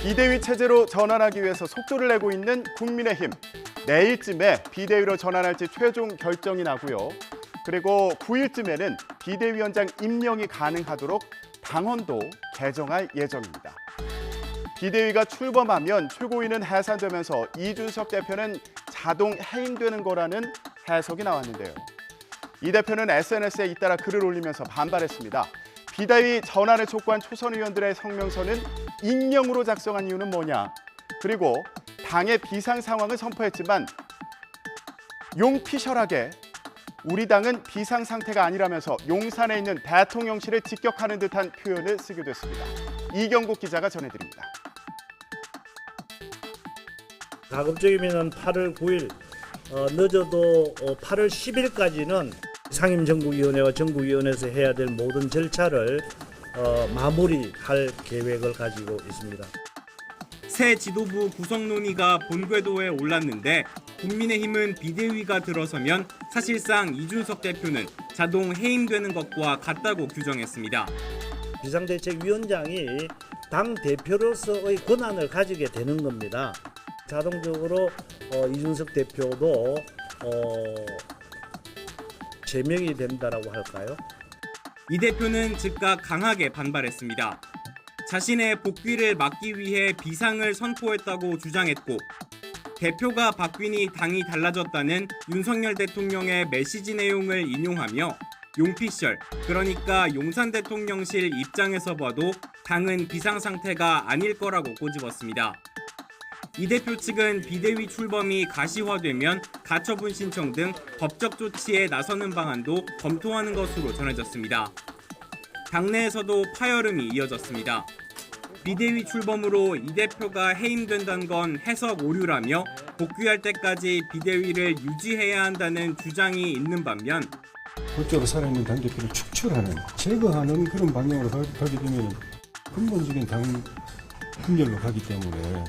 비대위 체제로 전환하기 위해서 속도를 내고 있는 국민의힘. 내일쯤에 비대위로 전환할지 최종 결정이 나고요. 그리고 9일쯤에는 비대위원장 임명이 가능하도록 당헌도 개정할 예정입니다. 비대위가 출범하면 최고위는 해산되면서 이준석 대표는 자동 해임되는 거라는 해석이 나왔는데요. 이 대표는 SNS에 잇따라 글을 올리면서 반발했습니다. 비대위 전환을 촉구한 초선 의원들의 성명서는 익명으로 작성한 이유는 뭐냐? 그리고 당의 비상 상황을 선포했지만 용피셜하게 우리 당은 비상 상태가 아니라면서 용산에 있는 대통령실을 직격하는 듯한 표현을 쓰기도 했습니다. 이경국 기자가 전해드립니다. 가급적이면 8월 9일, 늦어도 8월 10일까지는 상임정국위원회와 정국위원회에서 해야 될 모든 절차를 마무리할 계획을 가지고 있습니다. 새 지도부 구성 논의가 본궤도에 올랐는데 국민의힘은 비대위가 들어서면 사실상 이준석 대표는 자동 해임되는 것과 같다고 규정했습니다. 비상대책위원장이 당 대표로서의 권한을 가지게 되는 겁니다. 자동적으로 이준석 대표도 제명이 된다라고 할까요? 이 대표는 즉각 강하게 반발했습니다. 자신의 복귀를 막기 위해 비상을 선포했다고 주장했고 대표가 바뀌니 당이 달라졌다는 윤석열 대통령의 메시지 내용을 인용하며 용피셜, 그러니까 용산 대통령실 입장에서 봐도 당은 비상상태가 아닐 거라고 꼬집었습니다. 이 대표 측은 비대위 출범이 가시화되면 가처분 신청 등 법적 조치에 나서는 방안도 검토하는 것으로 전해졌습니다. 당내에서도 파열음이 이어졌습니다. 비대위 출범으로 이 대표가 해임된다는 건 해석 오류라며 복귀할 때까지 비대위를 유지해야 한다는 주장이 있는 반면 법적으로 살아있는 당대표를 축출하는, 제거하는 그런 방향으로 가게 되면 근본적인 당 분열로 가기 때문에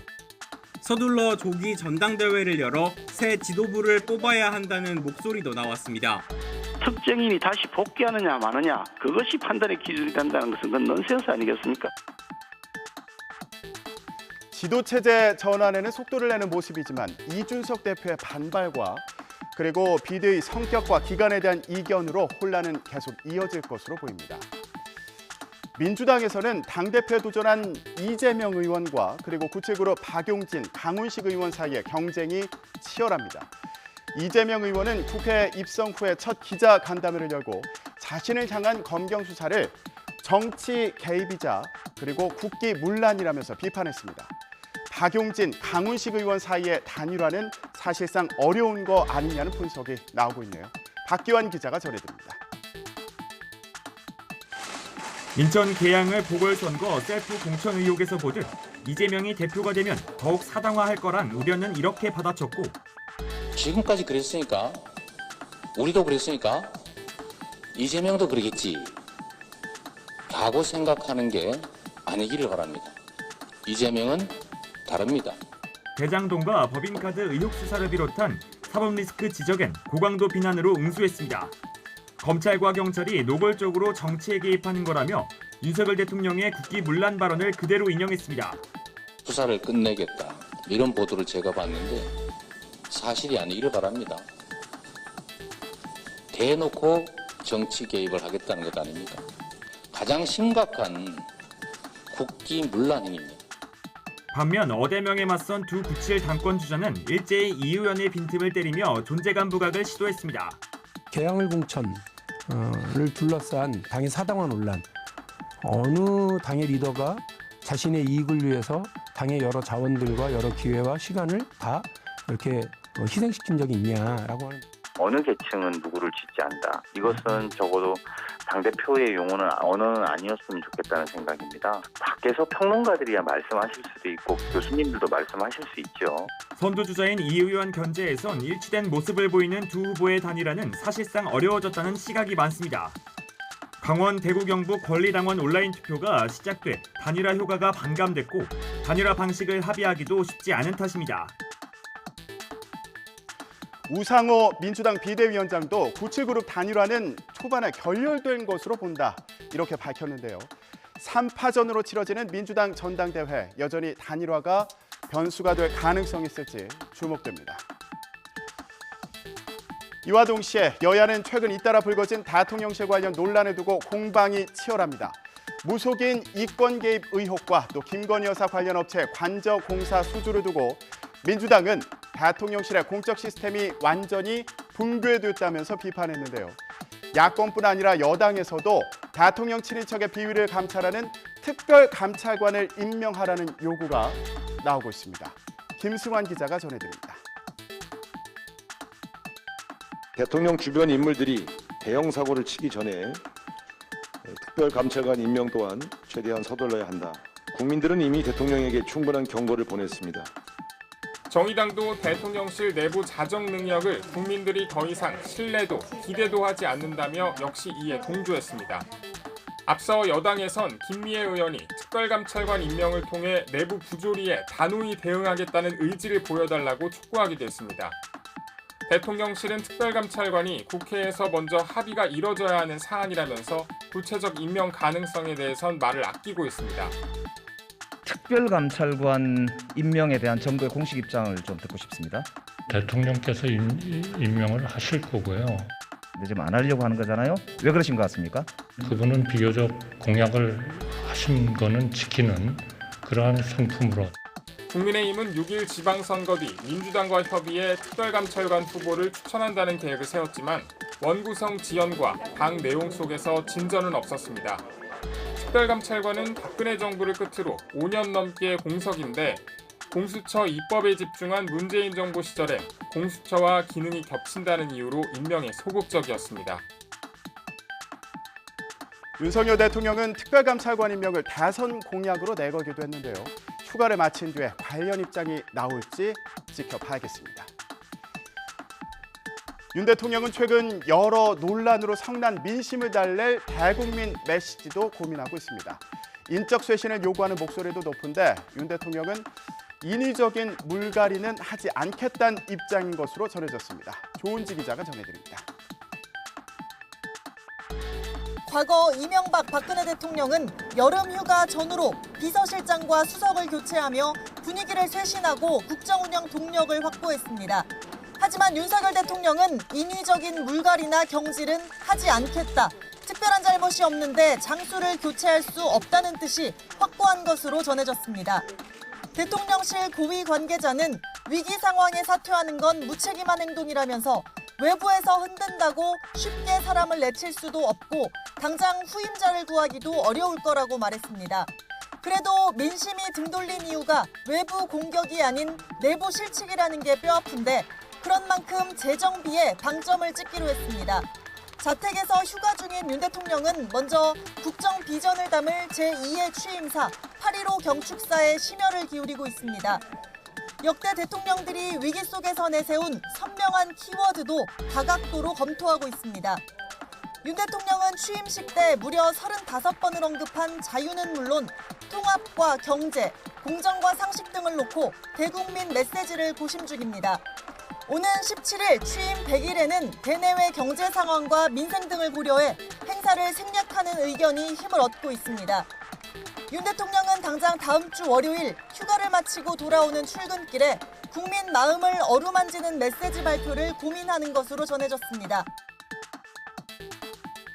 서둘러 조기 전당대회를 열어 새 지도부를 뽑아야 한다는 목소리도 나왔습니다. 특정인이 다시 복귀하느냐 마느냐 그것이 판단의 기준이 된다는 것은 그건 넌센스 아니겠습니까? 지도체제 전환에는 속도를 내는 모습이지만 이준석 대표의 반발과 그리고 비대위 성격과 기간에 대한 이견으로 혼란은 계속 이어질 것으로 보입니다. 민주당에서는 당대표에 도전한 이재명 의원과 그리고 구체그룹 박용진, 강훈식 의원 사이에 경쟁이 치열합니다. 이재명 의원은 국회 입성 후에 첫 기자 간담회를 열고 자신을 향한 검경 수사를 정치 개입이자 그리고 국기 문란이라면서 비판했습니다. 박용진, 강훈식 의원 사이의 단일화는 사실상 어려운 거 아니냐는 분석이 나오고 있네요. 박기환 기자가 전해드립니다. 인천 계양을 보궐선거 셀프 공천 의혹에서 보듯 이재명이 대표가 되면 더욱 사당화할 거란 우려는 이렇게 받아쳤고 지금까지 그랬으니까 우리도 그랬으니까 이재명도 그러겠지 라고 생각하는 게 아니기를 바랍니다. 이재명은 다릅니다. 대장동과 법인카드 의혹 수사를 비롯한 사법 리스크 지적엔 고강도 비난으로 응수했습니다. 검찰과 경찰이 노골적으로 정치에 개입하는 거라며 윤석열 대통령의 국기 문란 발언을 그대로 인용했습니다. 수사를 끝내겠다 이런 보도를 제가 봤는데 사실이 아니기를 바랍니다. 대놓고 정치 개입을 하겠다는 것 아닙니까? 가장 심각한 국기 문란 행위입니다. 반면 어대명에 맞선 두 97 당권 주자는 일제히 이 의원의 빈틈을 때리며 존재감 부각을 시도했습니다. 계양을 공천을 둘러싼 당의 사당화 논란. 어느 당의 리더가 자신의 이익을 위해서 당의 여러 자원들과 여러 기회와 시간을 다 이렇게 희생시킨 적이 있냐라고 하는. 어느 계층은 누구를 짓지 않다. 이것은 적어도 당대표의 언어는 아니었으면 좋겠다는 생각입니다. 밖에서 평론가들이야 말씀하실 수도 있고 교수님들도 말씀하실 수 있죠. 선두주자인 이 의원 견제에선 일치된 모습을 보이는 두 후보의 단일화는 사실상 어려워졌다는 시각이 많습니다. 강원, 대구, 경북 권리당원 온라인 투표가 시작돼 단일화 효과가 반감됐고 단일화 방식을 합의하기도 쉽지 않은 탓입니다. 우상호 민주당 비대위원장도 97그룹 단일화는 초반에 결렬된 것으로 본다 이렇게 밝혔는데요. 3파전으로 치러지는 민주당 전당대회, 여전히 단일화가 변수가 될 가능성이 있을지 주목됩니다. 이와 동시에 여야는 최근 잇따라 불거진 대통령실 관련 논란을 두고 공방이 치열합니다. 무속인 이권 개입 의혹과 또 김건희 여사 관련 업체 관저 공사 수주를 두고 민주당은 대통령실의 공적 시스템이 완전히 붕괴됐다면서 비판했는데요. 야권뿐 아니라 여당에서도 대통령 친인척의 비위를 감찰하는 특별감찰관을 임명하라는 요구가 나오고 있습니다. 김승환 기자가 전해드립니다. 대통령 주변 인물들이 대형 사고를 치기 전에 특별감찰관 임명 또한 최대한 서둘러야 한다. 국민들은 이미 대통령에게 충분한 경고를 보냈습니다. 정의당도 대통령실 내부 자정 능력을 국민들이 더 이상 신뢰도, 기대도 하지 않는다며 역시 이에 동조했습니다. 앞서 여당에선 김미애 의원이 특별감찰관 임명을 통해 내부 부조리에 단호히 대응하겠다는 의지를 보여달라고 촉구하기도 했습니다. 대통령실은 특별감찰관이 국회에서 먼저 합의가 이뤄져야 하는 사안이라면서 구체적 임명 가능성에 대해선 말을 아끼고 있습니다. 특별감찰관 임명에 대한 정부의 공식 입장을 좀 듣고 싶습니다. 대통령께서 임명을 하실 거고요. 근데 지금 안 하려고 하는 거잖아요. 왜 그러신 것 같습니까? 그분은 비교적 공약을 하신 거는 지키는 그러한 성품으로. 국민의힘은 6일 지방선거 뒤 민주당과 협의해 특별감찰관 후보를 추천한다는 계획을 세웠지만 원구성 지연과 당 내용 속에서 진전은 없었습니다. 특별감찰관은 박근혜 정부를 끝으로 5년 넘게 공석인데 공수처 입법에 집중한 문재인 정부 시절에 공수처와 기능이 겹친다는 이유로 임명에 소극적이었습니다. 윤석열 대통령은 특별감찰관 임명을 대선 공약으로 내걸기도 했는데요. 휴가를 마친 뒤에 관련 입장이 나올지 지켜봐야겠습니다. 윤 대통령은 최근 여러 논란으로 성난 민심을 달랠 대국민 메시지도 고민하고 있습니다. 인적 쇄신을 요구하는 목소리도 높은데 윤 대통령은 인위적인 물갈이는 하지 않겠다는 입장인 것으로 전해졌습니다. 조은지 기자가 전해드립니다. 과거 이명박 박근혜 대통령은 여름 휴가 전후로 비서실장과 수석을 교체하며 분위기를 쇄신하고 국정운영 동력을 확보했습니다. 하지만 윤석열 대통령은 인위적인 물갈이나 경질은 하지 않겠다. 특별한 잘못이 없는데 장수를 교체할 수 없다는 뜻이 확고한 것으로 전해졌습니다. 대통령실 고위 관계자는 위기 상황에 사퇴하는 건 무책임한 행동이라면서 외부에서 흔든다고 쉽게 사람을 내칠 수도 없고 당장 후임자를 구하기도 어려울 거라고 말했습니다. 그래도 민심이 등 돌린 이유가 외부 공격이 아닌 내부 실책이라는 게 뼈아픈데 그런 만큼 재정비에 방점을 찍기로 했습니다. 자택에서 휴가 중인 윤 대통령은 먼저 국정 비전을 담을 제2의 취임사 8.15 경축사에 심혈을 기울이고 있습니다. 역대 대통령들이 위기 속에서 내세운 선명한 키워드도 다각도로 검토하고 있습니다. 윤 대통령은 취임식 때 무려 35번을 언급한 자유는 물론 통합과 경제, 공정과 상식 등을 놓고 대국민 메시지를 고심 중입니다. 오는 17일 취임 100일에는 대내외 경제 상황과 민생 등을 고려해 행사를 생략하는 의견이 힘을 얻고 있습니다. 윤 대통령은 당장 다음 주 월요일 휴가를 마치고 돌아오는 출근길에 국민 마음을 어루만지는 메시지 발표를 고민하는 것으로 전해졌습니다.